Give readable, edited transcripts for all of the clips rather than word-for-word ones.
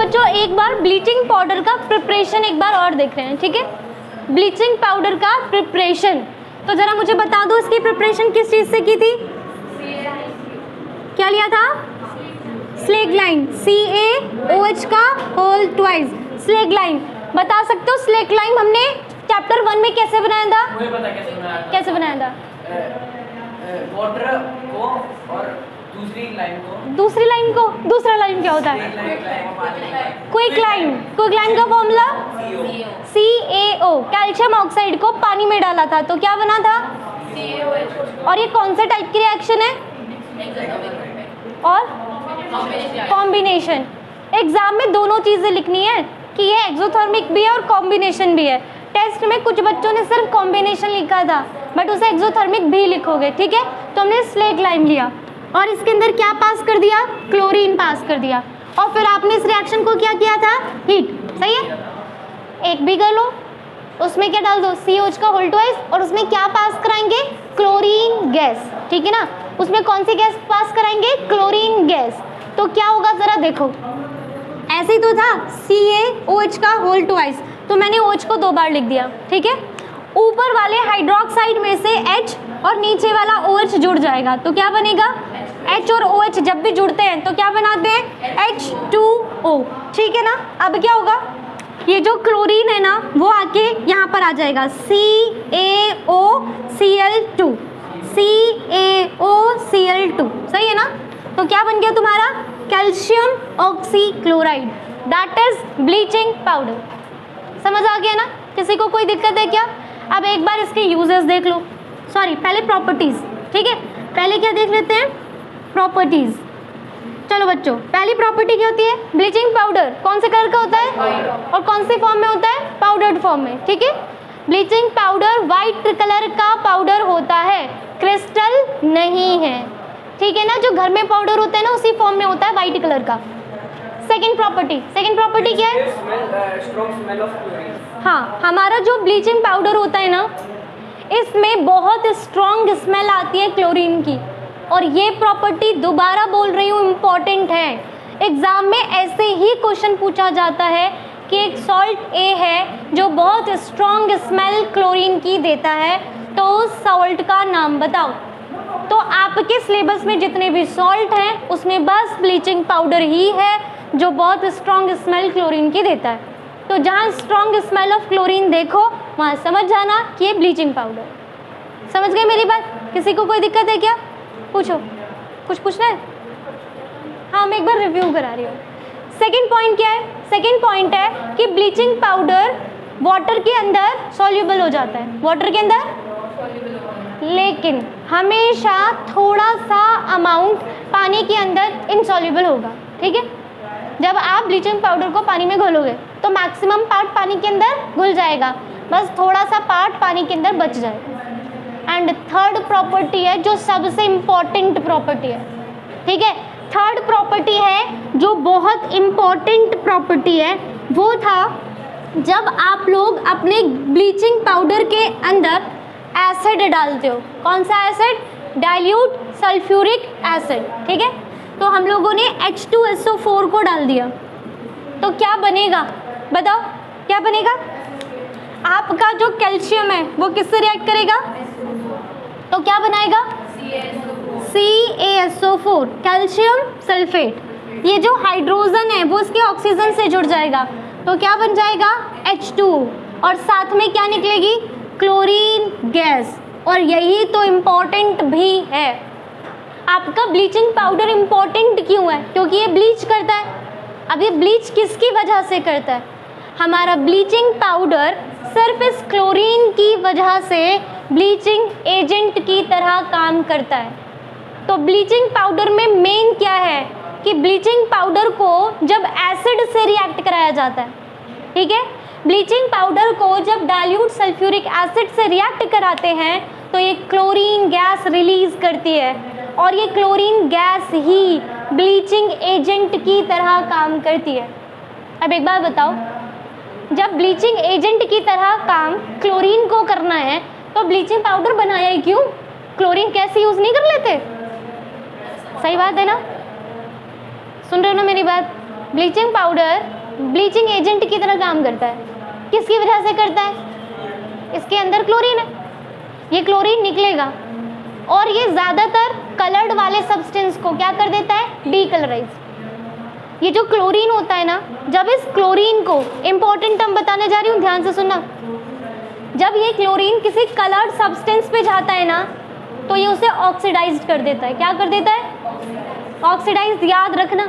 बच्चों एक बार bleaching powder का प्रिपरेशन एक बार और देख रहे हैं, ठीक है। ब्लीचिंग पाउडर का प्रिपरेशन, तो जरा मुझे बता दो इसकी प्रिपरेशन किस चीज़ से की थी? क्या लिया था? स्लेगलाइन, CaOH का होल ट्वाइस, स्लेगलाइन। बता सकते हो स्लेगलाइन हमने चैप्टर 1 में कैसे बनाया था? मुझे पता कैसे बनाया था। कैसे बनाया था? वाटर को और दूसरी लाइन को, दूसरा लाइन क्या होता है? Quick line. क्विक लाइन का फॉर्मूला CaO, कैल्शियम ऑक्साइड को पानी में डाला था तो क्या बना था? और ये कौन से टाइप की रिएक्शन है? और कॉम्बिनेशन। एग्जाम में दोनों चीजें लिखनी है कि ये एक्सोथर्मिक भी है और कॉम्बिनेशन भी है। टेस्ट में कुछ बच्चों ने सिर्फ कॉम्बिनेशन लिखा था बट उसे एक्सोथर्मिक भी लिखोगे, ठीक है। तो हमने स्लेगलाइन लिया और इसके अंदर क्या पास कर दिया? क्लोरीन पास कर दिया और फिर आपने इस रिएक्शन को क्या किया था? हीट, सही है। एक भी कर लो, उसमें क्या डाल दो? CaOH का होल ट्वाइस और उसमें क्या पास कराएंगे? क्लोरीन गैस, ठीक है ना। उसमें कौन सी गैस पास कराएंगे? Chlorine gas. तो क्या होगा जरा देखो, ऐसे ही तो था CaOH का होल ट्वाइस, तो मैंने OH को 2 बार लिख दिया, ठीक है। ऊपर वाले हाइड्रोक्साइड में से H और नीचे वाला OH जुड़ जाएगा तो क्या बनेगा? H और OH जब भी जुड़ते हैं तो क्या बनाते हैं? H2O, ठीक है ना। अब क्या होगा? ये जो क्लोरीन है ना वो आके यहाँ पर आ जाएगा CaOCl2, CaOCl2, सही है ना। तो क्या बन गया तुम्हारा? Calcium oxychloride, that is bleaching powder. समझ आ गया ना? किसी को कोई दिक्कत है क्या? अब एक बार इसके यूजेस देख लो, सॉरी पहले प्रॉपर्टीज, ठीक है। पहले क्या देख लेते हैं? प्रॉपर्टीज। चलो बच्चों, पहली प्रॉपर्टी क्या होती है? ब्लीचिंग पाउडर कौन से कलर का होता है और कौन से फॉर्म में होता है? पाउडर्ड फॉर्म में, ठीक है। ब्लीचिंग पाउडर वाइट कलर का पाउडर होता है, क्रिस्टल नहीं है, ठीक है ना। जो घर में पाउडर होता है ना उसी फॉर्म में होता है वाइट कलर का। सेकेंड प्रॉपर्टी क्या है? हाँ, हमारा जो ब्लीचिंग पाउडर होता है ना इसमें बहुत स्ट्रॉन्ग स्मेल आती है क्लोरीन की, और ये प्रॉपर्टी दोबारा बोल रही हूँ इम्पॉर्टेंट है। एग्जाम में ऐसे ही क्वेश्चन पूछा जाता है कि एक सॉल्ट A है जो बहुत स्ट्रॉन्ग स्मेल क्लोरीन की देता है, तो उस सॉल्ट का नाम बताओ। तो आपके सिलेबस में जितने भी सॉल्ट हैं उसमें बस ब्लीचिंग पाउडर ही है जो बहुत स्ट्रॉन्ग स्मेल क्लोरीन की देता है। तो जहाँ स्ट्रॉन्ग स्मेल ऑफ क्लोरीन देखो वहाँ समझ जाना कि ये ब्लीचिंग पाउडर। समझ गए मेरी बात? किसी को कोई दिक्कत है क्या? पूछो, कुछ पूछना है? हाँ, मैं एक बार रिव्यू करा रही हूँ। सेकेंड पॉइंट क्या है? सेकेंड पॉइंट है कि ब्लीचिंग पाउडर वाटर के अंदर सॉल्युबल हो जाता है, वाटर के अंदर, लेकिन हमेशा थोड़ा सा अमाउंट पानी के अंदर इनसॉल्युबल होगा, ठीक है। जब आप ब्लीचिंग पाउडर को पानी में घोलोगे तो मैक्सिमम पार्ट पानी के अंदर घुल जाएगा, बस थोड़ा सा पार्ट पानी के अंदर बच जाएगा। एंड थर्ड प्रॉपर्टी है जो सबसे इम्पॉर्टेंट प्रॉपर्टी है, ठीक है। थर्ड प्रॉपर्टी है जो बहुत इम्पॉर्टेंट प्रॉपर्टी है, वो था जब आप लोग अपने ब्लीचिंग पाउडर के अंदर एसिड डालते हो। कौन सा एसिड? डाइल्यूट सल्फ्यूरिक एसिड, ठीक है। तो हम लोगों ने H2SO4 को डाल दिया तो क्या बनेगा? बताओ क्या बनेगा? आपका जो कैल्शियम है वो किससे रिएक्ट करेगा? तो क्या बनाएगा? CaSO4, calcium sulphate. ये जो हाइड्रोजन है वो इसके ऑक्सीजन से जुड़ जाएगा तो क्या बन जाएगा? H2O, और साथ में क्या निकलेगी? Chlorine gas. और यही तो इम्पॉर्टेंट भी है। आपका ब्लीचिंग पाउडर इम्पॉर्टेंट क्यों है? क्योंकि ये ब्लीच करता है। अब ये ब्लीच किसकी वजह से करता है? हमारा ब्लीचिंग पाउडर सिर्फ इस क्लोरीन की वजह से ब्लीचिंग एजेंट की तरह काम करता है। तो ब्लीचिंग पाउडर में मेन क्या है कि ब्लीचिंग पाउडर को जब एसिड से रिएक्ट कराया जाता है, ठीक है, ब्लीचिंग पाउडर को जब डाइल्यूट सल्फ्यूरिक एसिड से रिएक्ट कराते हैं तो ये क्लोरीन गैस रिलीज करती है, और ये क्लोरीन गैस ही ब्लीचिंग एजेंट की तरह काम करती है। अब एक बात बताओ, जब ब्लीचिंग एजेंट की तरह काम क्लोरीन को करना है तो ब्लीचिंग पाउडर बनाया ही क्यों? क्लोरीन कैसे यूज़ नहीं कर लेते? सही बात है ना? सुन रहे हो ना मेरी बात? ब्लीचिंग पाउडर ब्लीचिंग एजेंट की तरह काम करता है। किसकी वजह से करता है? इसके अंदर क्लोरीन है, ये क्लोरीन निकलेगा और ये ज़्यादातर कलर्ड वाले सब्सटेंस को क्या कर देता है? डीकलराइज। ये जो क्लोरीन होता है ना, जब इस क्लोरीन को, इंपॉर्टेंट टर्म बताने जा रही हूँ, ध्यान से सुनना, जब ये क्लोरीन किसी कलर्ड सब्सटेंस पे जाता है ना तो ये उसे ऑक्सीडाइज कर देता है। क्या कर देता है? ऑक्सीडाइज। याद रखना,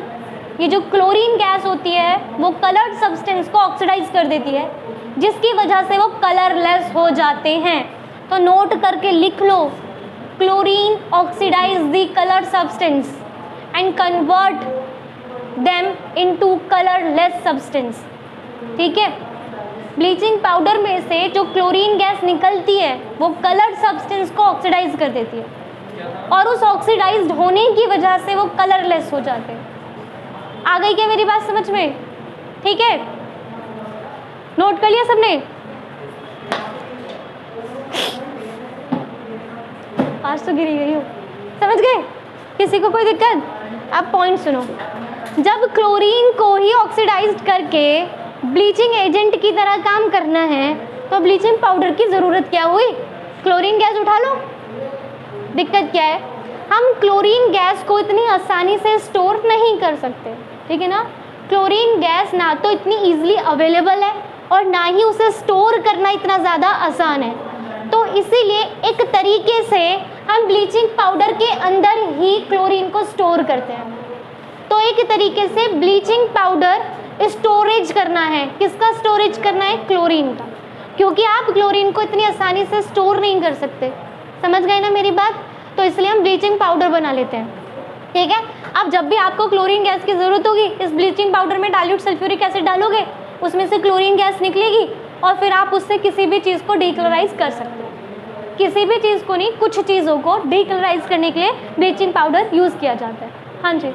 ये जो क्लोरीन गैस होती है वो कलर्ड सब्सटेंस को ऑक्सीडाइज कर देती है, जिसकी वजह से वो कलरलेस हो जाते हैं। तो नोट करके लिख लो, chlorine oxidise the coloured substance and convert them into colourless substance. ठीक है, ब्लीचिंग पाउडर में से जो क्लोरीन गैस निकलती है वो कलर्ड सब्सटेंस को ऑक्सीडाइज कर देती है और उस ऑक्सीडाइज्ड होने की वजह से वो कलरलेस हो जाते हैं। आ गई क्या मेरी बात समझ में? ठीक है, नोट कर लिया सबने? आज तो गिरी गई हो, समझ गए? किसी को कोई दिक्कत? अब पॉइंट सुनो, जब क्लोरीन को ही ऑक्सीडाइज्ड करके ब्लीचिंग एजेंट की तरह काम करना है तो ब्लीचिंग पाउडर की ज़रूरत क्या हुई? क्लोरीन गैस उठा लो। दिक्कत क्या है? हम क्लोरीन गैस को इतनी आसानी से स्टोर नहीं कर सकते, ठीक है ना? क्लोरीन गैस ना तो इतनी ईजिली अवेलेबल है और ना ही उसे स्टोर करना इतना ज़्यादा आसान है। तो इसीलिए एक तरीके से हम ब्लीचिंग पाउडर के अंदर ही क्लोरीन को स्टोर करते हैं। तो एक तरीके से ब्लीचिंग पाउडर स्टोरेज करना है। किसका स्टोरेज करना है? क्लोरीन का, क्योंकि आप क्लोरीन को इतनी आसानी से स्टोर नहीं कर सकते। समझ गए ना मेरी बात? तो इसलिए हम ब्लीचिंग पाउडर बना लेते हैं। ठीक है, अब जब भी आपको क्लोरीन गैस की ज़रूरत होगी, इस ब्लीचिंग पाउडर में डाइल्यूट सल्फ्यूरिक एसिड डालोगे, उसमें से क्लोरीन गैस निकलेगी और फिर आप उससे किसी भी चीज़ को डीकलराइज कर सकते हो। किसी भी चीज़ को नहीं, कुछ चीज़ों को डीकलराइज करने के लिए ब्लीचिंग पाउडर यूज़ किया जाता है। हाँ जी,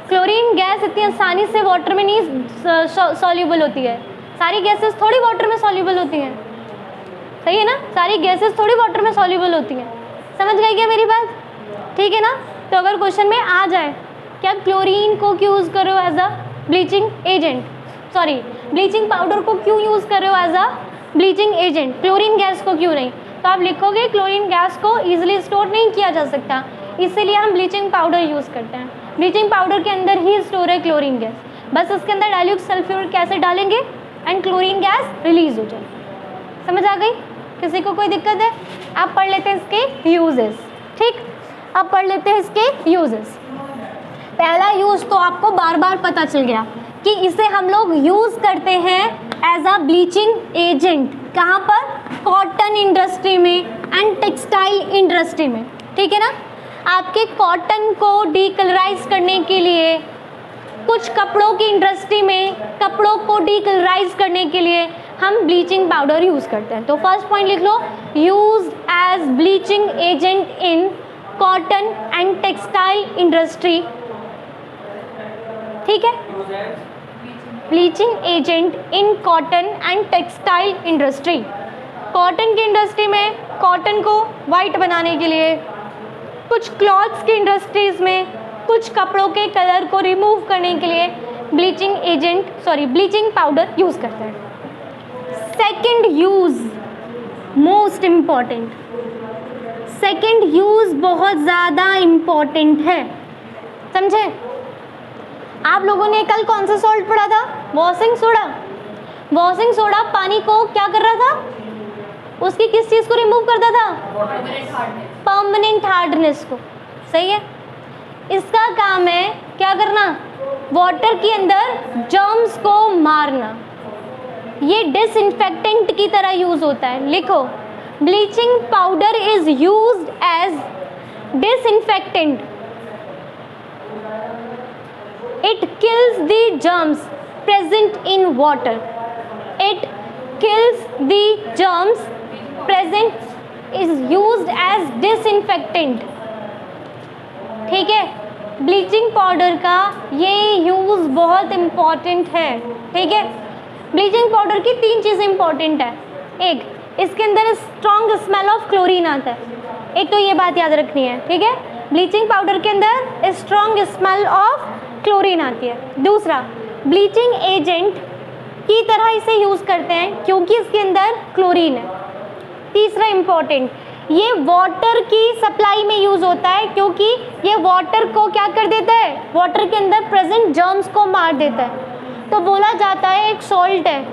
क्लोरीन गैस इतनी आसानी से वाटर में नहीं सॉल्यूबल होती है। सारी गैसेस थोड़ी वाटर में सॉल्यूबल होती हैं, सही है ना? सारी गैसेस थोड़ी वाटर में सॉल्यूबल होती हैं। समझ गए क्या मेरी बात? ठीक है ना? तो अगर क्वेश्चन में आ जाए कि आप क्लोरीन को क्यों यूज़ कर रहे हो as a bleaching agent, sorry bleaching powder को क्यों यूज़ कर रहे हो as a bleaching agent, chlorine gas को क्यों नहीं, तो आप लिखोगे क्लोरीन गैस को ईजिली स्टोर नहीं किया जा सकता, इसीलिए हम ब्लीचिंग पाउडर यूज़ करते हैं। ब्लीचिंग पाउडर के अंदर ही स्टोर है क्लोरीन गैस, बस उसके अंदर डाइल्यूट सल्फ्यूरिक एसिड डालेंगे एंड क्लोरीन गैस रिलीज हो जाए। समझ आ गई? किसी को कोई दिक्कत है? आप पढ़ लेते हैं इसके यूजेस। ठीक, अब पढ़ लेते हैं इसके यूजेस। पहला यूज़ तो आपको बार बार पता चल गया कि इसे हम लोग यूज़ करते हैं एज अ ब्लीचिंग एजेंट। कहाँ पर? कॉटन इंडस्ट्री में एंड टेक्सटाइल इंडस्ट्री में। ठीक है ना? आपके कॉटन को डीकलराइज करने के लिए, कुछ कपड़ों की इंडस्ट्री में कपड़ों को डीकलराइज करने के लिए हम ब्लीचिंग पाउडर यूज़ करते हैं। तो फर्स्ट पॉइंट लिख लो, use as bleaching agent in cotton and textile industry. ठीक है, bleaching agent in cotton and textile industry. Cotton की इंडस्ट्री में कॉटन को वाइट बनाने के लिए, कुछ क्लॉथ्स की इंडस्ट्रीज में कुछ कपड़ों के कलर को रिमूव करने के लिए ब्लीचिंग पाउडर यूज़ करते हैं। Second use most important, second use बहुत ज़्यादा इम्पॉर्टेंट है, समझे? आप लोगों ने कल कौन सा सॉल्ट पढ़ा था? Washing soda. वॉशिंग सोडा पानी को क्या कर रहा था? उसकी किस चीज़ को रिमूव करता था? परमानेंट हार्डनेस को। सही है, इसका काम है क्या करना? वाटर के अंदर जर्म्स को मारना। ये डिसइंफेक्टेंट की तरह यूज होता है। लिखो, bleaching powder is used as disinfectant. It kills the germs present in water. It kills the germs present is used as disinfectant। ठीक है, ब्लीचिंग पाउडर का ये यूज़ बहुत इम्पॉर्टेंट है। ठीक है, ब्लीचिंग पाउडर की 3 चीज़ें इम्पॉर्टेंट है। एक, इसके अंदर स्ट्रॉन्ग स्मेल ऑफ क्लोरीन आता है, एक तो ये बात याद रखनी है। ठीक है, ब्लीचिंग पाउडर के अंदर स्ट्रॉन्ग स्मेल ऑफ क्लोरीन आती है। दूसरा, ब्लीचिंग एजेंट की तरह इसे यूज़ करते हैं क्योंकि इसके अंदर क्लोरीन है। तीसरा इम्पॉर्टेंट, ये वाटर की सप्लाई में यूज़ होता है क्योंकि ये वाटर को क्या कर देता है, वाटर के अंदर प्रेजेंट जर्म्स को मार देता है। तो बोला जाता है एक सॉल्ट है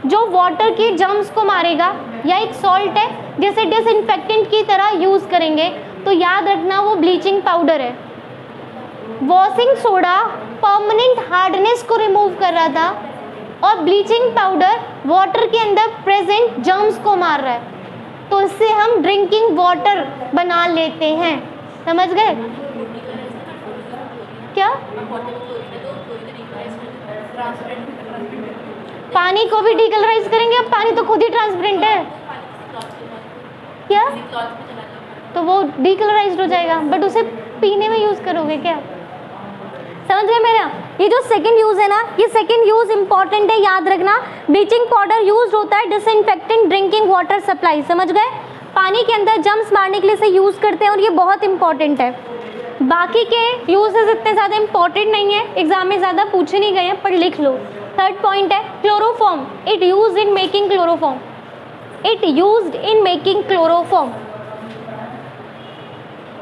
जो वाटर की जर्म्स को मारेगा, या एक सॉल्ट है जिसे डिसइंफेक्टेंट की तरह यूज़ करेंगे, तो याद रखना वो ब्लीचिंग पाउडर है। वॉशिंग सोडा परमानेंट हार्डनेस को रिमूव कर रहा था और ब्लीचिंग पाउडर वाटर के अंदर प्रेजेंट जर्म्स को मार रहा है, तो इससे हम ड्रिंकिंग वाटर बना लेते हैं। समझ गए क्या? पानी को भी डीकलराइज करेंगे? अब पानी तो खुद ही ट्रांसपेरेंट है क्या? तो वो डीकलराइज्ड हो जाएगा, बट उसे पीने में यूज़ करोगे क्या? समझ गए मेरा? ये जो सेकंड यूज़ है ना, ये सेकंड यूज़ इंपॉर्टेंट है, याद रखना। ब्लीचिंग पाउडर यूज होता है डिसइंफेक्टिंग ड्रिंकिंग वाटर सप्लाई। समझ गए? पानी के अंदर जम्स मारने के लिए इसे यूज़ करते हैं और ये बहुत इंपॉर्टेंट है। बाकी के यूजेस इतने ज़्यादा इंपॉर्टेंट नहीं है, एग्जाम में ज़्यादा पूछे नहीं गए हैं, पर लिख लो। थर्ड पॉइंट है chloroform, it use in making chloroform, it used in making chloroform.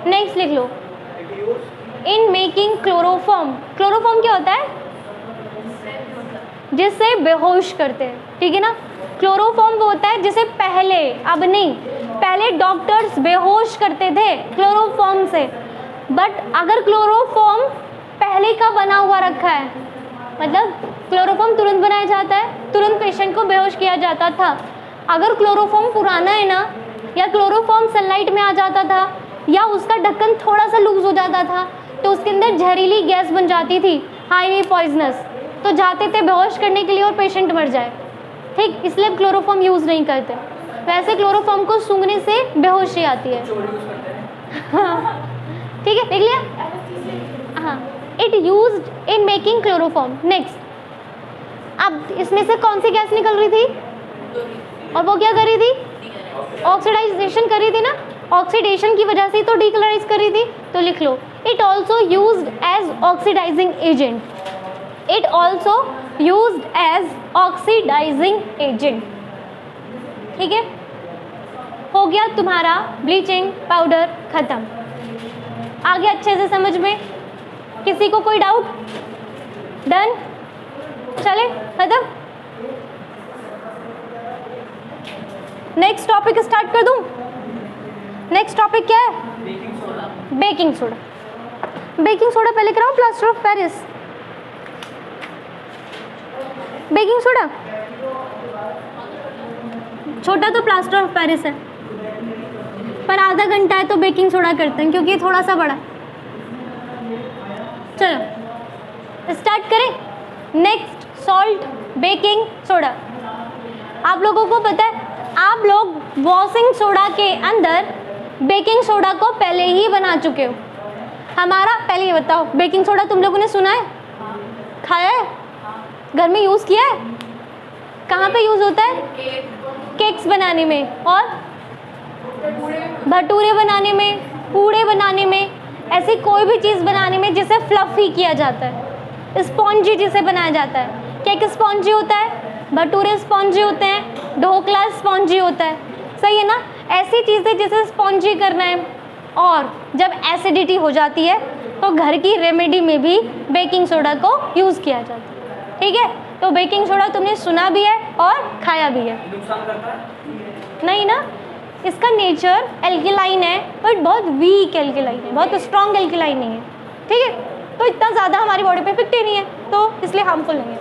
Next लिख लो, इन मेकिंग क्लोरोफॉर्म। क्लोरोफॉर्म क्या होता है? जिससे बेहोश करते हैं, ठीक है ना। क्लोरोफॉर्म वो होता है जिसे पहले, अब नहीं, पहले डॉक्टर्स बेहोश करते थे क्लोरोफॉर्म से, बट अगर क्लोरोफॉर्म पहले का बना हुआ रखा है, मतलब क्लोरोफॉर्म तुरंत बनाया जाता है, तुरंत पेशेंट को बेहोश किया जाता था। अगर क्लोरोफॉर्म पुराना है ना, या क्लोरोफॉर्म सनलाइट में आ जाता था, या उसका ढक्कन थोड़ा सा लूज हो जाता था, तो उसके अंदर जहरीली गैस बन जाती थी, हाईली पॉइजनस, तो जाते थे बेहोश करने के लिए और पेशेंट मर जाए। ठीक, इसलिए क्लोरोफॉर्म यूज़ नहीं करते। वैसे क्लोरोफॉर्म को सूंघने से बेहोशी आती है। ठीक है, देख लिया? हाँ, it used in making chloroform. Next, अब इसमें से कौन सी गैस निकल रही थी और वो क्या कर रही थी? ऑक्सीडाइजेशन कर रही थी ना। ऑक्सीडेशन की वजह से तो डीकलराइज कर रही थी, तो लिख लो, it also used as oxidising agent, it also used as oxidising agent. ठीक है, हो गया तुम्हारा ब्लीचिंग पाउडर खत्म। आगे अच्छे से समझ में? किसी को कोई डाउट? डन? चले खत्म। नेक्स्ट टॉपिक स्टार्ट कर दूं? नेक्स्ट टॉपिक क्या है? Baking soda. बेकिंग सोडा पहले कराओ, plaster of Paris. Baking soda छोटा तो प्लास्टर ऑफ पेरिस है, पर आधा घंटा है तो बेकिंग सोडा करते हैं क्योंकि ये थोड़ा सा बड़ा है। चलो स्टार्ट करें। Next, salt, baking soda. आप लोगों को पता है, आप लोग वॉशिंग सोडा के अंदर बेकिंग सोडा को पहले ही बना चुके हो। हमारा, पहले ये बताओ, बेकिंग सोडा तुम लोगों ने सुना है, खाया है, घर में यूज़ किया है? कहाँ पे यूज़ होता है? केक्स बनाने में और भटूरे बनाने में, पूड़े बनाने में, ऐसी कोई भी चीज़ बनाने में जिसे फ्लफी किया जाता है, स्पॉन्जी जिसे बनाया जाता है। केक स्पॉन्जी होता है, भटूरे स्पॉन्जी होते हैं, ढोकला स्पॉन्जी होता है, सही है ना। ऐसी चीज़ें जिसे स्पॉन्जी करना है। और जब एसिडिटी हो जाती है तो घर की रेमेडी में भी बेकिंग सोडा को यूज़ किया जाता है। ठीक है, तो बेकिंग सोडा तुमने सुना भी है और खाया भी है। नहीं ना, इसका नेचर एल्केलाइन है, बट बहुत वीक एल्केलाइन है, बहुत स्ट्रॉन्ग एल्केलाइन नहीं है। ठीक है, तो इतना ज़्यादा हमारी बॉडी पे इफेक्ट ही नहीं है, तो इसलिए हार्मफुल नहीं है।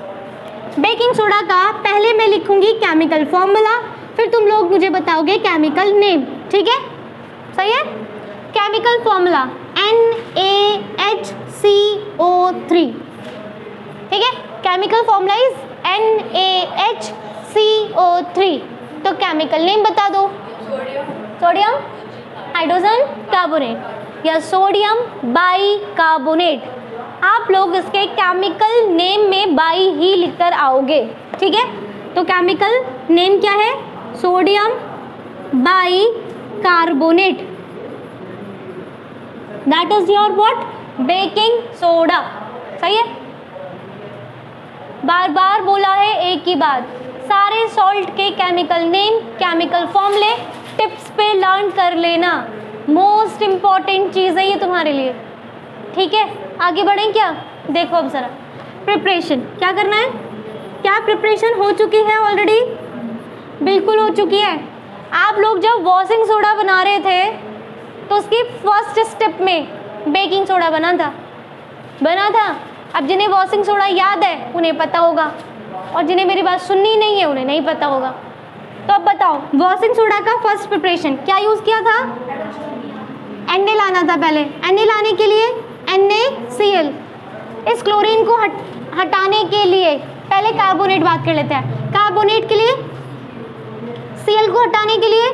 बेकिंग सोडा का पहले मैं लिखूंगी केमिकल फॉर्मूला, फिर तुम लोग मुझे बताओगे केमिकल नेम। ठीक है, सही है। Chemical formula NaHCO3। ठीक है, केमिकल फॉर्मूला इज NaHCO3। तो केमिकल नेम बता दो। सोडियम हाइड्रोजन कार्बोनेट या सोडियम बाइकार्बोनेट। आप लोग इसके केमिकल नेम में बाई ही लिखकर आओगे। ठीक है, तो केमिकल नेम क्या है? Sodium bicarbonate. That is your what, baking soda. सही है, बार बार बोला है एक ही बात, सारे सॉल्ट के केमिकल नेम, केमिकल फॉर्मूले टिप्स पे लर्न कर लेना, मोस्ट इम्पॉर्टेंट चीज़ है ये तुम्हारे लिए। ठीक है, आगे बढ़ें क्या? देखो अब ज़रा प्रिपरेशन क्या करना है। क्या प्रिपरेशन हो चुकी है ऑलरेडी? बिल्कुल हो चुकी है। आप लोग जब वॉशिंग सोडा बना रहे थे तो उसकी फर्स्ट स्टेप में बेकिंग सोडा बना था। अब जिन्हें वॉशिंग सोडा याद है उन्हें पता होगा, और जिन्हें मेरी बात सुननी नहीं है उन्हें नहीं पता होगा। तो अब बताओ, वॉशिंग सोडा का फर्स्ट प्रिपरेशन क्या यूज़ किया था? Na लाना था पहले। Na लाने के लिए NaCl, इस क्लोरीन को हटाने के लिए पहले कार्बोनेट बात कर लेते हैं। कार्बोनेट के लिए, Cl को हटाने के लिए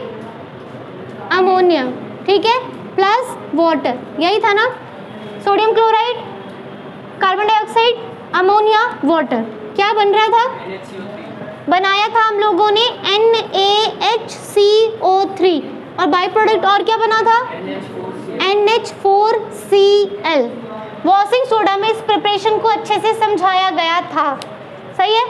अमोनिया, ठीक है, प्लस वाटर, यही था ना। Sodium chloride, carbon dioxide, ammonia, water, क्या बन रहा था? बनाया था हम लोगों ने NaHCO3, और बाई प्रोडक्ट और क्या बना था? NH4Cl। वॉशिंग सोडा में इस प्रिपरेशन को अच्छे से समझाया गया था। सही है,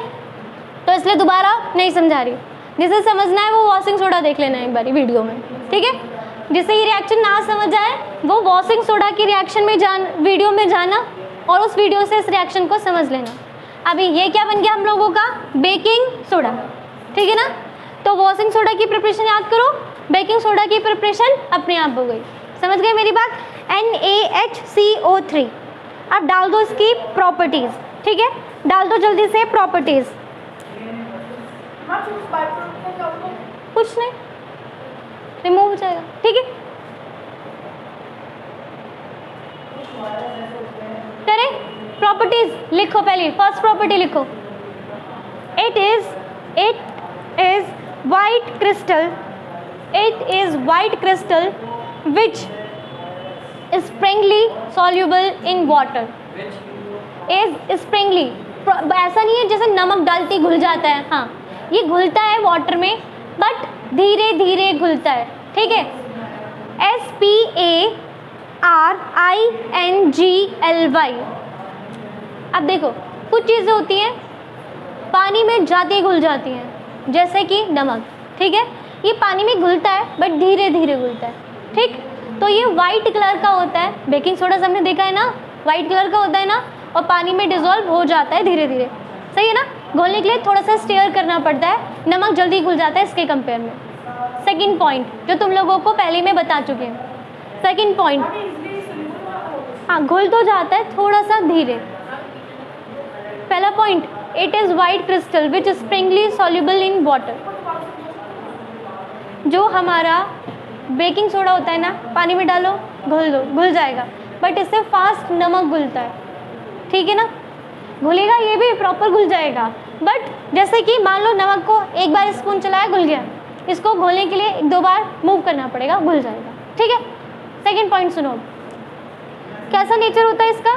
तो इसलिए दोबारा नहीं समझा रही। जिसे समझना है वो वॉशिंग सोडा देख लेना एक बारी वीडियो में, ठीक है। जिसे ये रिएक्शन ना समझ आए वो वॉशिंग सोडा की रिएक्शन में वीडियो में जाना और उस वीडियो से इस रिएक्शन को समझ लेना। अभी ये क्या बन गया हम लोगों का? बेकिंग सोडा, ठीक है ना। तो वॉशिंग सोडा की प्रिपरेशन याद करो, बेकिंग सोडा की प्रिपरेशन अपने आप हो गई। समझ गए मेरी बात? NaHCO3। अब डाल दो इसकी प्रॉपर्टीज, ठीक है, डाल दो जल्दी से प्रॉपर्टीज। कुछ नहीं, रिमूव हो जाएगा, ठीक है। करें प्रॉपर्टीज, लिखो पहले फर्स्ट प्रॉपर्टी लिखो। It is white crystal which is springly soluble in water, is springly, ऐसा नहीं है जैसे नमक डालती घुल जाता है, हाँ ये घुलता है वाटर में बट धीरे धीरे घुलता है, ठीक है। SPARINGLY। अब देखो कुछ चीज़ें होती हैं पानी में जाती घुल जाती हैं, जैसे कि नमक, ठीक है, ये पानी में घुलता है बट धीरे धीरे घुलता है, ठीक। तो ये वाइट कलर का होता है, बेकिंग सोडा हमने देखा है ना, वाइट कलर का होता है ना, और पानी में डिजोल्व हो जाता है धीरे धीरे, सही है ना। घोलने के लिए थोड़ा सा स्टेयर करना पड़ता है, नमक जल्दी घुल जाता है इसके कंपेयर में। सेकंड पॉइंट जो तुम लोगों को पहले मैं बता चुके हैं, सेकंड पॉइंट, हाँ घुल तो जाता है थोड़ा सा धीरे। पहला point, it is white crystal which Sprüngli soluble in water. जो हमारा बेकिंग सोडा होता है ना, पानी में डालो घुल दो, घुल जाएगा, बट इससे फास्ट नमक घुलता है, ठीक है ना। घुलेगा ये भी प्रॉपर घुल जाएगा, बट जैसे कि मान लो नमक को एक बार स्पून चलाया घुल गया, इसको घोलने के लिए एक दो बार मूव करना पड़ेगा, घुल जाएगा, ठीक है। सेकंड पॉइंट सुनो, कैसा नेचर होता है इसका?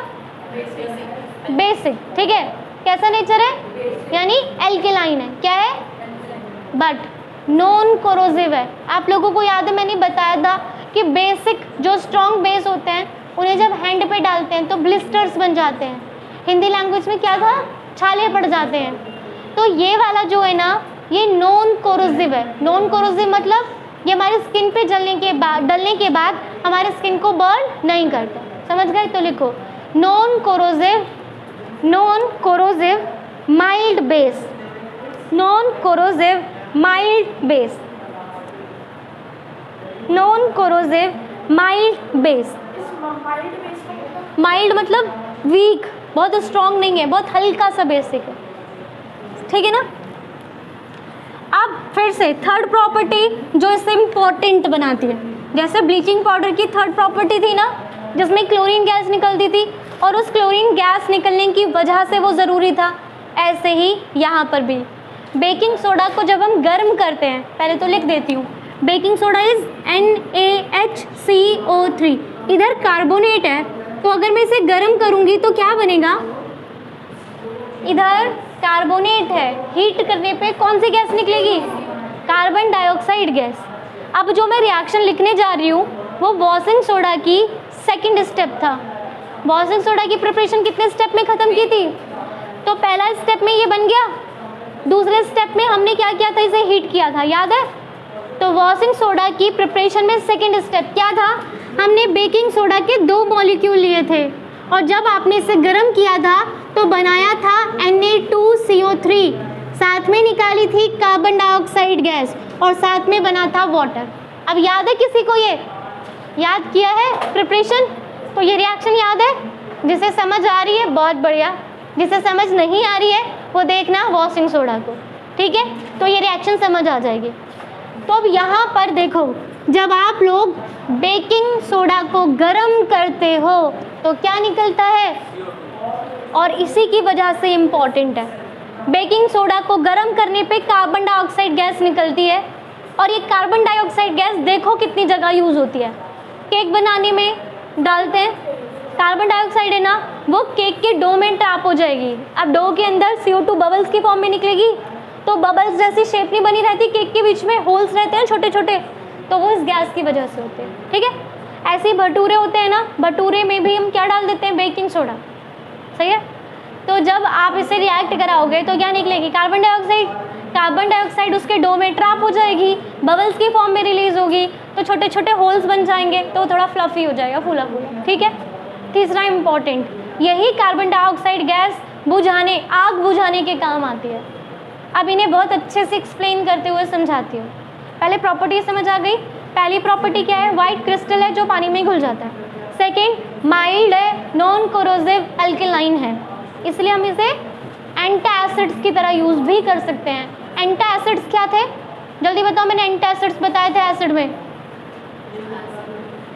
बेसिक, ठीक है। कैसा नेचर है? यानी एल्केलाइन है, क्या है? बट नॉन कोरोसिव है। आप लोगों को याद है मैंने बताया था कि बेसिक जो स्ट्रॉन्ग बेस होते हैं उन्हें जब हैंड पे डालते हैं तो ब्लिस्टर्स बन जाते हैं, हिंदी लैंग्वेज में क्या था? छाले पड़ जाते हैं। तो ये वाला जो है ना ये नॉन कोरोसिव है। नॉन कोरोसिव मतलब ये हमारी स्किन पे डलने के बाद हमारे स्किन को बर्न नहीं करता, समझ गए? तो लिखो non corrosive mild base, non corrosive mild base, non corrosive mild base. Mild मतलब वीक, बहुत स्ट्रॉन्ग नहीं है, बहुत हल्का सा बेसिक है, ठीक है ना। अब फिर से थर्ड प्रॉपर्टी जो इसे इम्पोर्टेंट बनाती है, जैसे ब्लीचिंग पाउडर की थर्ड प्रॉपर्टी थी ना जिसमें क्लोरीन गैस निकलती थी और उस क्लोरीन गैस निकलने की वजह से वो ज़रूरी था, ऐसे ही यहाँ पर भी बेकिंग सोडा को जब हम गर्म करते हैं, पहले तो लिख देती हूँ, बेकिंग सोडा इज NaHCO3, इधर कार्बोनेट है, तो अगर मैं इसे गर्म करूँगी तो क्या बनेगा? इधर कार्बोनेट है, हीट करने पे कौन सी गैस निकलेगी? Carbon dioxide gas. अब जो मैं रिएक्शन लिखने जा रही हूँ वो वॉशिंग सोडा की सेकंड स्टेप था। वॉशिंग सोडा की प्रिपरेशन कितने स्टेप में ख़त्म की थी? तो पहला स्टेप में ये बन गया, दूसरे स्टेप में हमने क्या किया था, इसे हीट किया था, याद है? तो वॉशिंग सोडा की प्रिपरेशन में सेकंड स्टेप क्या था, हमने बेकिंग सोडा के 2 मॉलिक्यूल लिए थे और जब आपने इसे गर्म किया था तो बनाया था Na2CO3, साथ में निकाली थी कार्बन डाइऑक्साइड गैस और साथ में बना था वाटर। अब याद है किसी को, ये याद किया है प्रिपरेशन? तो ये रिएक्शन याद है? जिसे समझ आ रही है बहुत बढ़िया, जिसे समझ नहीं आ रही है वो देखना वॉशिंग सोडा को, ठीक है? तो ये रिएक्शन समझ आ जाएगी। तो अब यहाँ पर देखो, जब आप लोग बेकिंग सोडा को गर्म करते हो तो क्या निकलता है, और इसी की वजह से इम्पॉर्टेंट है। बेकिंग सोडा को गर्म करने पे कार्बन डाइऑक्साइड गैस निकलती है और ये कार्बन डाइऑक्साइड गैस देखो कितनी जगह यूज़ होती है। केक बनाने में डालते हैं, कार्बन डाइऑक्साइड है ना, वो केक के डो में ट्रैप हो जाएगी। अब डो के अंदर CO2 बबल्स की फॉर्म में निकलेगी, तो बबल्स जैसी शेप नहीं बनी रहती, केक के बीच में होल्स रहते हैं छोटे छोटे, तो वो इस गैस की वजह से होते हैं, ठीक है? ऐसे ही भटूरे होते हैं ना, भटूरे में भी हम क्या डाल देते हैं, बेकिंग सोडा, सही है? तो जब आप इसे रिएक्ट कराओगे तो क्या निकलेगी, कार्बन डाइऑक्साइड। कार्बन डाइऑक्साइड उसके डो में ट्रैप हो जाएगी, बबल्स की फॉर्म में रिलीज होगी, तो छोटे छोटे होल्स बन जाएंगे, तो थोड़ा फ्लफी हो जाएगा, फूला फूला, ठीक है? तीसरा इम्पॉर्टेंट, यही कार्बन डाइऑक्साइड गैस बुझाने, आग बुझाने के काम आती है। अब इन्हें बहुत अच्छे से एक्सप्लेन करते हुए समझाती हूँ। पहले प्रॉपर्टी समझ आ गई। पहली प्रॉपर्टी क्या है, वाइट क्रिस्टल है जो पानी में घुल जाता है। सेकेंड, माइल्ड है, नॉन कोरोसिव अल्कलाइन है, इसलिए हम इसे एंटासिड्स की तरह यूज़ भी कर सकते हैं। एंटासिड्स क्या थे, जल्दी बताओ, मैंने एंटासिड्स बताए थे एसिड में।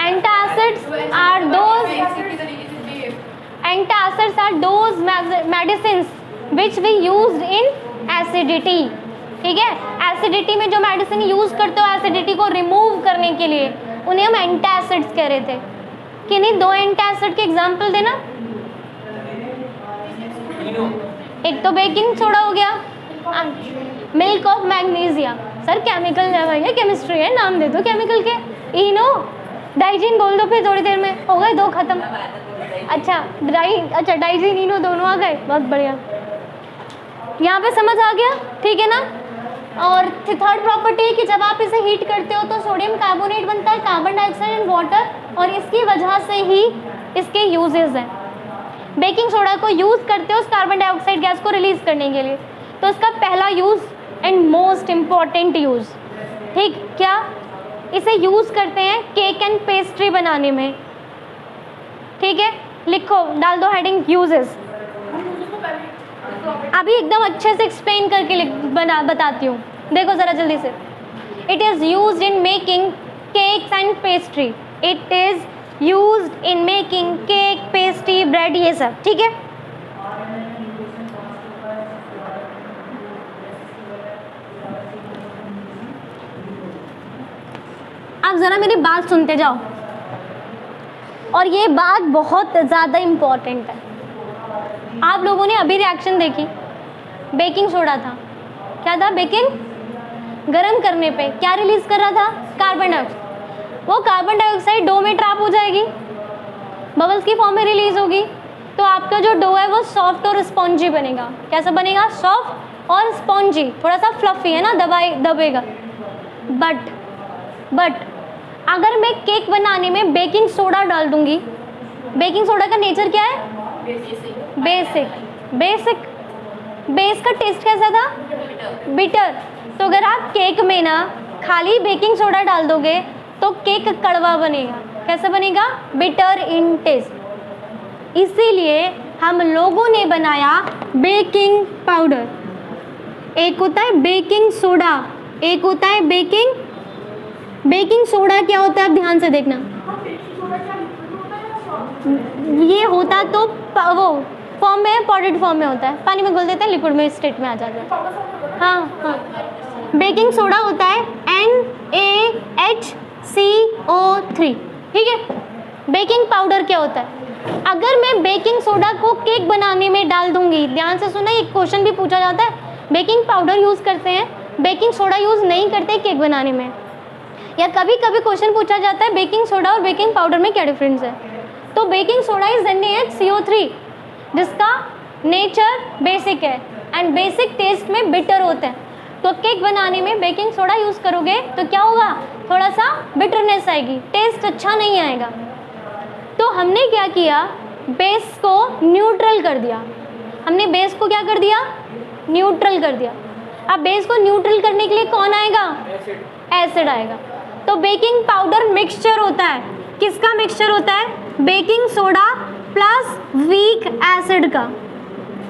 Antacids are those medicines which we used in acidity, ठीक है? एसिडिटी में जो मेडिसिन यूज़ करते हो एसिडिटी को रिमूव करने के लिए, उन्हें हम एंटासिड्स कह रहे थे। किन्हीं 2 एंटासिड के एग्जाम्पल देना। एक तो बेकिंग सोडा हो गया, milk of magnesia. Sir chemical है भैया, केमिस्ट्री है, नाम दे दो केमिकल के। इनो, डाइजीन बोल दो, फिर थोड़ी देर में हो गए 2 खत्म। अच्छा डाइजीन इनो दोनों आ गए, बहुत बढ़िया। यहाँ पे समझ आ गया, ठीक है ना? और थर्ड प्रॉपर्टी है कि जब आप इसे हीट करते हो तो सोडियम कार्बोनेट बनता है, कार्बन डाइऑक्साइड एंड वाटर, और इसकी वजह से ही इसके यूजेस हैं। बेकिंग सोडा को यूज़ करते हो उस कार्बन डाइऑक्साइड गैस को रिलीज़ करने के लिए, तो इसका पहला use and most important use, ठीक, क्या, इसे यूज़ करते हैं केक एंड पेस्ट्री बनाने में, ठीक है? लिखो, डाल दो हेडिंग यूजेस। अभी एकदम अच्छे से एक्सप्लेन करके बताती हूँ, देखो ज़रा जल्दी से। It is used in making cakes and pastry, it is used in making cake, pastry, bread, ये सब, ठीक है? आप ज़रा मेरी बात सुनते जाओ, और ये बात बहुत ज़्यादा इम्पॉर्टेंट है। आप लोगों ने अभी रिएक्शन देखी, बेकिंग सोडा था, क्या था, बेकिंग गरम करने पे क्या रिलीज़ कर रहा था, कार्बन डाइऑक्साइड। वो कार्बन डाइऑक्साइड डो में ट्रैप हो जाएगी, बबल्स की फॉर्म में रिलीज होगी, तो आपका जो डो है वो सॉफ्ट और स्पॉन्जी बनेगा। कैसा बनेगा, सॉफ्ट और स्पॉन्जी, थोड़ा सा फ्लफी है ना, दबेगा। बट अगर मैं केक बनाने में बेकिंग सोडा डाल दूंगी, बेकिंग सोडा का नेचर क्या है, बेसिक। बेस का टेस्ट कैसा था, बिटर। तो अगर आप केक में ना खाली बेकिंग सोडा डाल दोगे तो केक कड़वा बनेगा। कैसा बनेगा, बिटर इन टेस्ट। इसीलिए हम लोगों ने बनाया बेकिंग पाउडर। एक होता है बेकिंग सोडा, एक होता है बेकिंग सोडा क्या होता है, आप ध्यान से देखना। ये होता तो वो फॉर्म में, पाउडर्ड फॉर्म में होता है, पानी में घुल देते हैं, लिक्विड में स्टेट में आ जाता है। हाँ, बेकिंग सोडा होता है NaHCO3, ठीक है? बेकिंग पाउडर क्या होता है, अगर मैं बेकिंग सोडा को केक बनाने में डाल दूंगी, ध्यान से सुना, एक क्वेश्चन भी पूछा जाता है, बेकिंग पाउडर यूज़ करते हैं, बेकिंग सोडा यूज़ नहीं करते केक बनाने में। या कभी कभी क्वेश्चन पूछा जाता है बेकिंग सोडा और बेकिंग पाउडर में क्या डिफरेंस है। तो बेकिंग सोडा इज NaHCO3 जिसका नेचर बेसिक है एंड बेसिक टेस्ट में बिटर होता है। तो केक बनाने में बेकिंग सोडा यूज़ करोगे तो क्या होगा, थोड़ा सा बिटरनेस आएगी, टेस्ट अच्छा नहीं आएगा। तो हमने क्या किया, बेस को न्यूट्रल कर दिया। हमने बेस को क्या कर दिया, न्यूट्रल कर दिया। अब बेस को न्यूट्रल करने के लिए कौन आएगा, एसिड आएगा। तो बेकिंग पाउडर मिक्सचर होता है, किसका मिक्सचर होता है, baking soda plus weak acid का।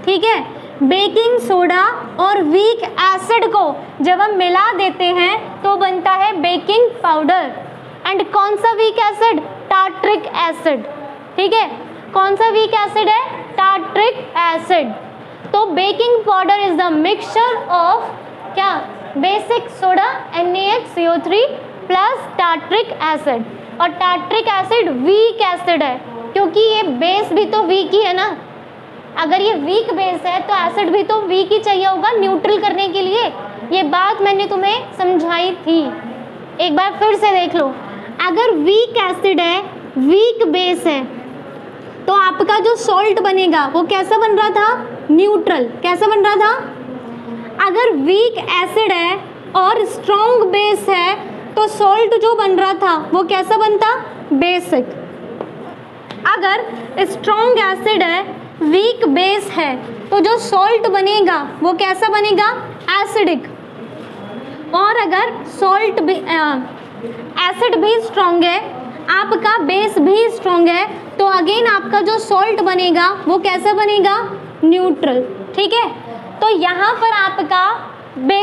ठीक है, बेकिंग सोडा और वीक एसिड को जब हम मिला देते हैं तो बनता है बेकिंग पाउडर। एंड कौन सा वीक एसिड, टार्ट्रिक एसिड। ठीक है, कौन सा वीक एसिड है, टार्ट्रिक एसिड। तो baking powder is the mixture of क्या, basic soda NaHCO3 plus tartaric acid. और टार्ट्रिक एसिड वीक एसिड है क्योंकि ये बेस भी तो वीक ही है ना। अगर ये वीक बेस है तो एसिड भी तो वीक ही चाहिए होगा न्यूट्रल करने के लिए। ये बात मैंने तुम्हें समझाई थी, एक बार फिर से देख लो। अगर वीक एसिड है, वीक बेस है, तो आपका जो सॉल्ट बनेगा वो कैसा बन रहा था, न्यूट्रल। कैसा बन रहा था, अगर वीक एसिड है और स्ट्रॉन्ग बेस है तो सॉल्ट जो बन रहा था वो कैसा बनता, बेसिक। अगर स्ट्रॉन्ग एसिड है, वीक बेस है, तो जो सॉल्ट बनेगा वो कैसा बनेगा, एसिडिक। और अगर सॉल्ट भी एसिड भी स्ट्रॉन्ग है, आपका बेस भी स्ट्रॉन्ग है, तो अगेन आपका जो सॉल्ट बनेगा वो कैसा बनेगा, न्यूट्रल। ठीक है, तो यहाँ पर आपका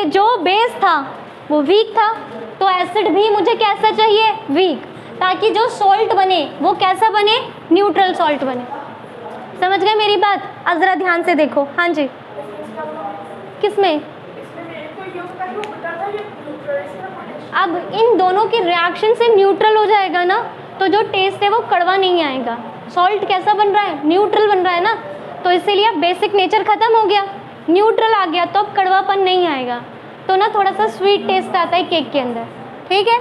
जो बेस था वो वीक था, तो एसिड भी मुझे कैसा चाहिए, वीक, ताकि जो सॉल्ट बने वो कैसा बने, न्यूट्रल सॉल्ट बने। समझ गए मेरी बात, अब जरा ध्यान से देखो। हाँ जी, किसमें, अब इन दोनों के रिएक्शन से न्यूट्रल हो जाएगा ना, तो जो टेस्ट है वो कड़वा नहीं आएगा। सॉल्ट कैसा बन रहा है, न्यूट्रल बन रहा है ना, तो इसीलिए अब बेसिक नेचर खत्म हो गया, न्यूट्रल आ गया, तो अब कड़वापन नहीं आएगा, तो ना थोड़ा सा स्वीट टेस्ट आता है केक के अंदर। ठीक है,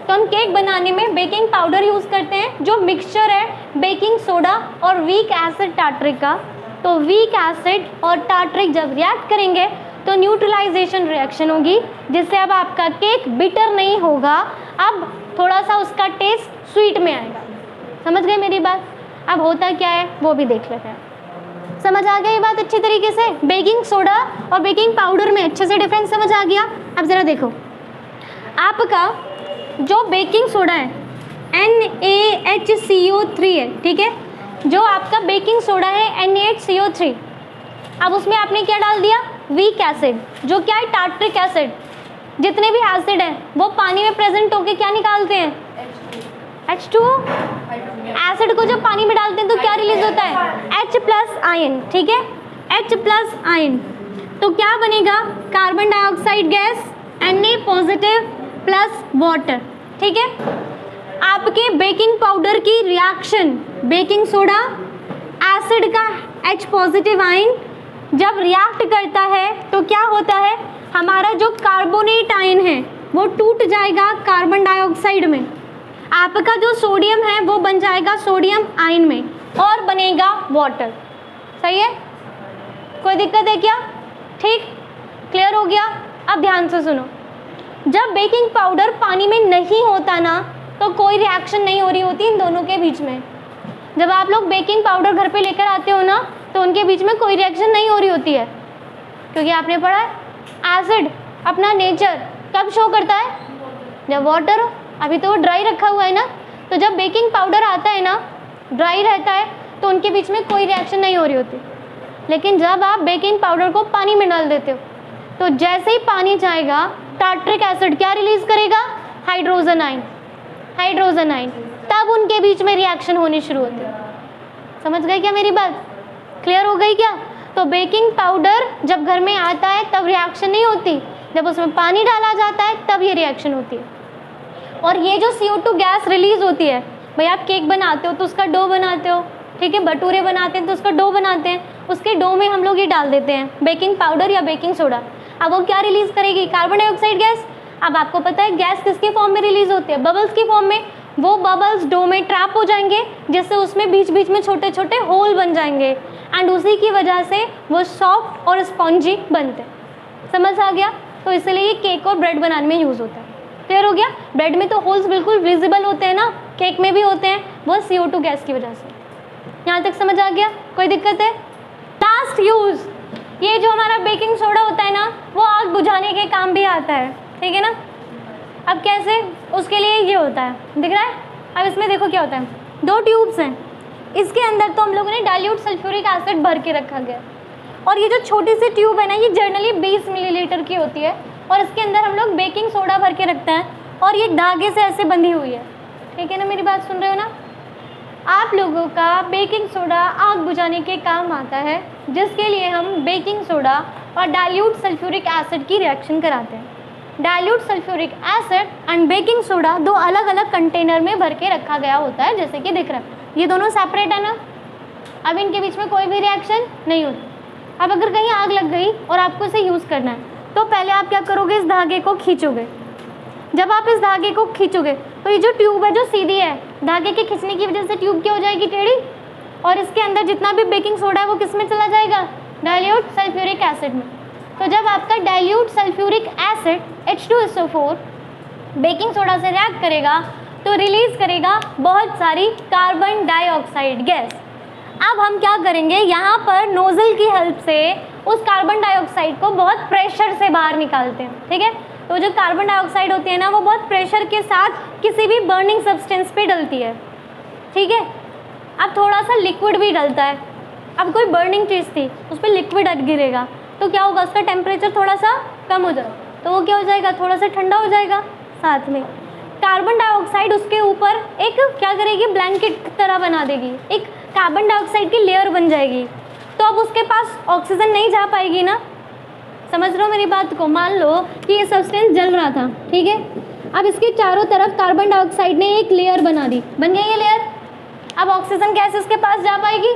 तो हम केक बनाने में बेकिंग पाउडर यूज़ करते हैं जो मिक्सचर है बेकिंग सोडा और वीक एसिड टार्ट्रिक का। तो वीक एसिड और टार्ट्रिक जब रिएक्ट करेंगे तो न्यूट्रलाइजेशन रिएक्शन होगी, जिससे अब आपका केक बिटर नहीं होगा, अब थोड़ा सा उसका टेस्ट स्वीट में आएगा। समझ गए मेरी बात, अब होता क्या है वो भी देख लेते हैं। समझ आ गया ये बात अच्छी तरीके से, बेकिंग सोडा और बेकिंग पाउडर में अच्छे से डिफरेंस समझ आ गया। अब ज़रा देखो, आपका जो बेकिंग सोडा है NaHCO3 है, ठीक है, जो आपका बेकिंग सोडा है NaHCO3, अब उसमें आपने क्या डाल दिया, वीक एसिड, जो क्या है, टार्ट्रिक एसिड। जितने भी एसिड हैं वो पानी में प्रेजेंट होके क्या निकालते हैं, H2O। एसिड को जब पानी में डालते हैं तो क्या रिलीज होता है, H+ आयन। ठीक है, H+ आयन, तो क्या बनेगा, carbon dioxide gas, Na+ plus water. ठीक है, आपके बेकिंग पाउडर की रिएक्शन, बेकिंग सोडा एसिड का H+ आयन जब रिएक्ट करता है तो क्या होता है, हमारा जो कार्बोनेट आयन है वो टूट जाएगा कार्बन डाइऑक्साइड में, आपका जो सोडियम है वो बन जाएगा सोडियम आयन में और बनेगा वाटर। सही है, कोई दिक्कत है क्या, ठीक, क्लियर हो गया। अब ध्यान से सुनो, जब बेकिंग पाउडर पानी में नहीं होता ना तो कोई रिएक्शन नहीं हो रही होती इन दोनों के बीच में। जब आप लोग बेकिंग पाउडर घर पे लेकर आते हो ना तो उनके बीच में कोई रिएक्शन नहीं हो रही होती है, क्योंकि आपने पढ़ा है एसिड अपना नेचर कब शो करता है, जब वाटर हो। अभी तो वो ड्राई रखा हुआ है ना, तो जब बेकिंग पाउडर आता है ना, ड्राई रहता है, तो उनके बीच में कोई रिएक्शन नहीं हो रही होती। लेकिन जब आप बेकिंग पाउडर को पानी में डाल देते हो तो जैसे ही पानी जाएगा टार्ट्रिक एसिड क्या रिलीज करेगा, हाइड्रोजन आयन, हाइड्रोजन आयन, तब उनके बीच में रिएक्शन होनी शुरू होती है। समझ गए क्या मेरी बात, क्लियर हो गई क्या। तो बेकिंग पाउडर जब घर में आता है तब रिएक्शन नहीं होती, जब उसमें पानी डाला जाता है तब ये रिएक्शन होती है। और ये जो CO2 गैस रिलीज होती है, भाई आप केक बनाते हो तो उसका डो बनाते हो, ठीक है, भटूरे बनाते हैं तो उसका डो बनाते हैं, उसके डो में हम लोग ये डाल देते हैं बेकिंग पाउडर या बेकिंग सोडा। अब वो क्या रिलीज करेगी, कार्बन डाइऑक्साइड गैस, अब आपको पता है गैस किसके फॉर्म में रिलीज होती है? बबल्स की फॉर्म में। वो बबल्स डो में ट्रैप हो जाएंगे, जिससे उसमें बीच बीच में छोटे छोटे होल बन जाएंगे एंड उसी की वजह से वो सॉफ्ट और स्पॉन्जी बनते हैं। समझ आ गया? तो इसलिए ये केक और ब्रेड बनाने में यूज़ होता है। क्लियर हो गया? ब्रेड में तो होल्स बिल्कुल विजिबल होते हैं ना, केक में भी होते हैं, वो CO2 गैस की वजह से। यहाँ तक समझ आ गया? कोई दिक्कत है? लास्ट यूज़, ये जो हमारा बेकिंग सोडा होता है ना, वो आग बुझाने के काम भी आता है, ठीक है ना। अब कैसे? उसके लिए ये होता है, दिख रहा है? अब इसमें देखो क्या होता है, 2 ट्यूब्स हैं, इसके अंदर तो हम लोगों ने डाइल्यूट सल्फ्यूरिक एसिड भर के रखा गया, और ये जो छोटी सी ट्यूब है ना, ये जनरली 20 मिलीलीटर की होती है, और इसके अंदर हम लोग बेकिंग सोडा भर के रखते हैं, और ये धागे से ऐसे बंधी हुई है, ठीक है ना। मेरी बात सुन रहे हो ना? आप लोगों का बेकिंग सोडा आग बुझाने के काम आता है, जिसके लिए हम बेकिंग सोडा और डाइल्यूट सल्फ्यूरिक एसिड की रिएक्शन कराते हैं। Dilute sulphuric acid and baking soda 2 अलग अलग कंटेनर में भर के रखा गया होता है, जैसे कि दिख रहा है। ये दोनों सेपरेट है ना, अब इनके बीच में कोई भी रिएक्शन नहीं होती। अब अगर कहीं आग लग गई और आपको इसे यूज़ करना है, तो पहले आप क्या करोगे, इस धागे को खींचोगे। जब आप इस धागे को खींचोगे तो ये जो ट्यूब है जो सीधी है, धागे के खींचने की वजह से ट्यूब क्या हो जाएगी, टेढ़ी, और इसके अंदर जितना भी बेकिंग सोडा है वो किस में चला जाएगा, डाइल्यूट सल्फ्यूरिक एसिड में। तो जब आपका dilute sulphuric acid H2SO4 baking soda से रिएक्ट करेगा तो रिलीज करेगा बहुत सारी कार्बन डाइऑक्साइड गैस। अब हम क्या करेंगे, यहाँ पर नोजल की हेल्प से उस कार्बन डाइऑक्साइड को बहुत प्रेशर से बाहर निकालते हैं, ठीक है। तो जो कार्बन डाइऑक्साइड होती है ना, वो बहुत प्रेशर के साथ किसी भी बर्निंग सब्सटेंस पे डलती है, ठीक है। अब थोड़ा सा लिक्विड भी डलता है, अब कोई बर्निंग चीज़ थी उस पर लिक्विड गिरेगा तो क्या होगा, उसका टेम्परेचर थोड़ा सा कम हो जाएगा, तो वो क्या हो जाएगा, थोड़ा सा ठंडा हो जाएगा। साथ में कार्बन डाइऑक्साइड उसके ऊपर एक क्या करेगी, ब्लैंकेट तरह बना देगी, एक कार्बन डाइऑक्साइड की लेयर बन जाएगी। तो अब उसके पास ऑक्सीजन नहीं जा पाएगी ना, समझ रहे हो मेरी बात को। मान लो कि ये सब्सटेंस जल रहा था, ठीक है, अब इसके चारों तरफ कार्बन डाइऑक्साइड ने एक लेयर बना दी, बन गई ये लेयर। अब ऑक्सीजन कैसे इसके पास जा पाएगी,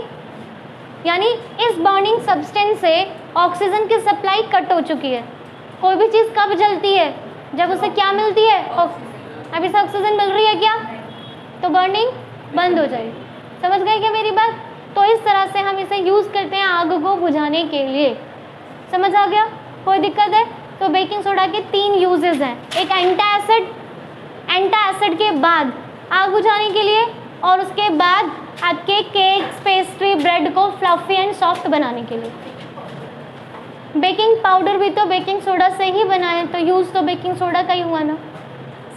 यानी इस बर्निंग सब्सटेंस से ऑक्सीजन की सप्लाई कट हो चुकी है। कोई भी चीज़ कब जलती है, जब उसे क्या मिलती है, अब इसे ऑक्सीजन मिल रही है क्या, तो बर्निंग बंद हो जाएगी। समझ गए क्या मेरी बात? तो इस तरह से हम इसे यूज़ करते हैं आग को बुझाने के लिए। समझ आ गया? कोई दिक्कत है? तो बेकिंग सोडा के 3 यूजेस हैं, एक एंटा एसिड के बाद आग बुझाने के लिए, और उसके बाद आपके केक, पेस्ट्री, ब्रेड को फ्लफी एंड सॉफ्ट बनाने के लिए। बेकिंग पाउडर भी तो बेकिंग सोडा से ही बना है, तो यूज़ तो बेकिंग सोडा का ही हुआ ना।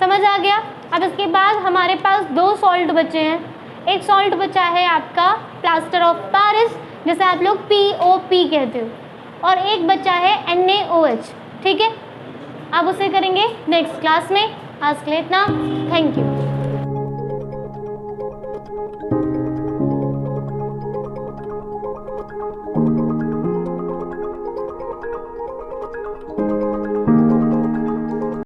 समझ आ गया? अब इसके बाद हमारे पास 2 सॉल्ट बचे हैं। एक सॉल्ट बचा है आपका प्लास्टर ऑफ पेरिस, जिसे आप लोग POP कहते हो, और एक बचा है NaOH, ठीक है। अब उसे करेंगे नेक्स्ट क्लास में। आज के लिए इतना, थैंक यू।